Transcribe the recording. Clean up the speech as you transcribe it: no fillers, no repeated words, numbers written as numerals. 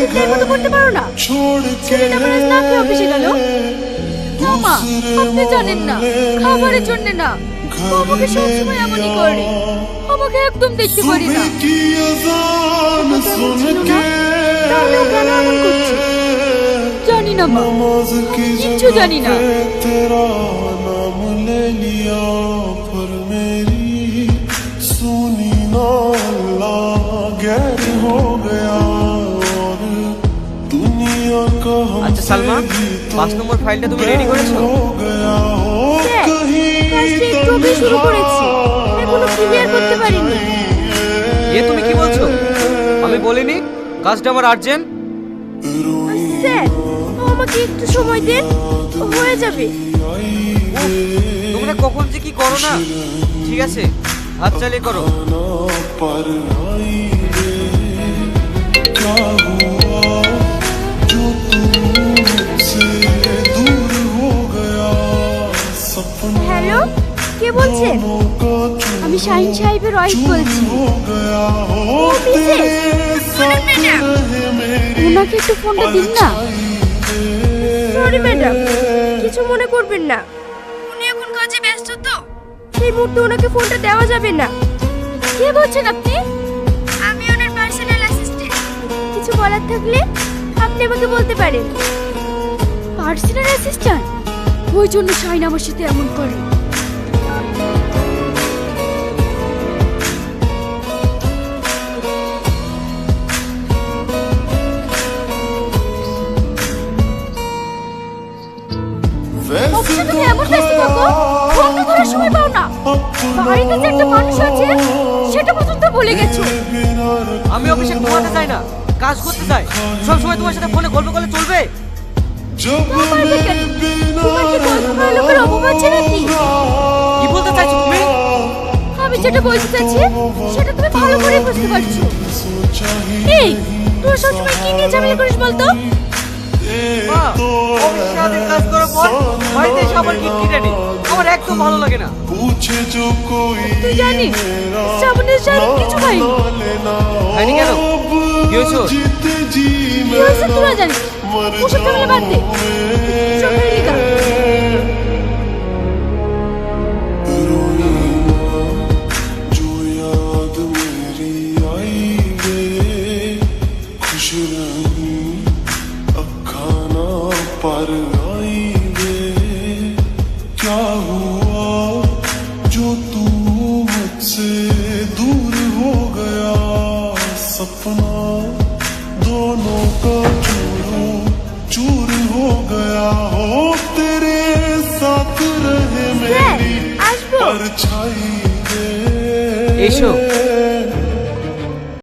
অফিসের মতো করতে পারো না? ছেলেটা আমার না খেয়ে অফিসে গেল। মামা, আপনি জানেন না, খাবারের জন্য না, আমাকে সবসময় এমনই করে। আমাকে একদম দেখতে পারি না। তাহলে ও কেন এমন করছে? জানি না মা, কিচ্ছু জানি না। আচ্ছা সালমা, 5 নম্বর ফাইলটা তুমি রেডি করেছো? স্যার, কাজটা একটু আগে শুরু করেছি, এখনো ক্লিয়ার করতে পারিনি। তুমি কি বলছো? আমি বলিনি কাজটা আমার আর্জেন্ট? স্যার, আমাকে একটু সময় দিন, হয়ে যাবে। তোমরা কখন যে কি করো না। ঠিক আছে, হাত চালিয়ে করো। হ্যালো, কে বলছেন? আমি শাহিন সাহেবের ওয়াইফ বলছি। ও মিসেস ম্যাডাম, ওনাকে একটু ফোনটা দিন না। সরি ম্যাডাম, কিছু মনে করবেন না, উনি এখন কাজে ব্যস্ত তো, সেই মুহূর্তে ওনাকে ফোনটা দেওয়া যাবে না। কে বলছেন আপনি? আমি ওনার পার্সোনাল অ্যাসিস্ট্যান্ট। কিছু বলার থাকলে আপনি আমাকে বলতে পারেন। Personal assistant? ওই জন্য শাহিন আমার সাথে এমন করে। অফিসে তুমি এমন ব্যস্ত থাকো, ফোনটা ধরার সময় পাও না। বাড়িতে যে একটা মানুষ আছে সেটা পর্যন্ত ভুলে গেছো। আমি অফিসে ঘুমাতে চাই না, কাজ করতে চাই। সবসময় তোমার সাথে ফোনে গল্প করলে চলবে? পারবে কেন? তোমার কি গল্প করার লোকের অভাব আছে নাকি? কি বলতে চাইছো তুমি? আমি যেটা বলতে চাইছি সেটা তুমি ভালো করে বুঝতে পারছো। এই, তুই সবসময় কি নিয়ে ঝামেলা করিস বলতো? মা, অফিসে সারাদিন কাজ করার পর বাড়িতে এসে আবার খিটখিটানি, আমার একদম ভালো লাগে না। তুই জানিস সামনের সাথে কিছু খাইনি। খাইনি কেন? কি হয়েছে? কি হয়েছে তোরা জানিস? ওসব ঝামেলা বাদ দে, সকালে লিখা। पर आएंगे क्या हुआ जो तू मुझसे दूर हो गया सपना दोनों का चूरो चूर हो गया हो तेरे साथ रहे मेरी परछाई एशो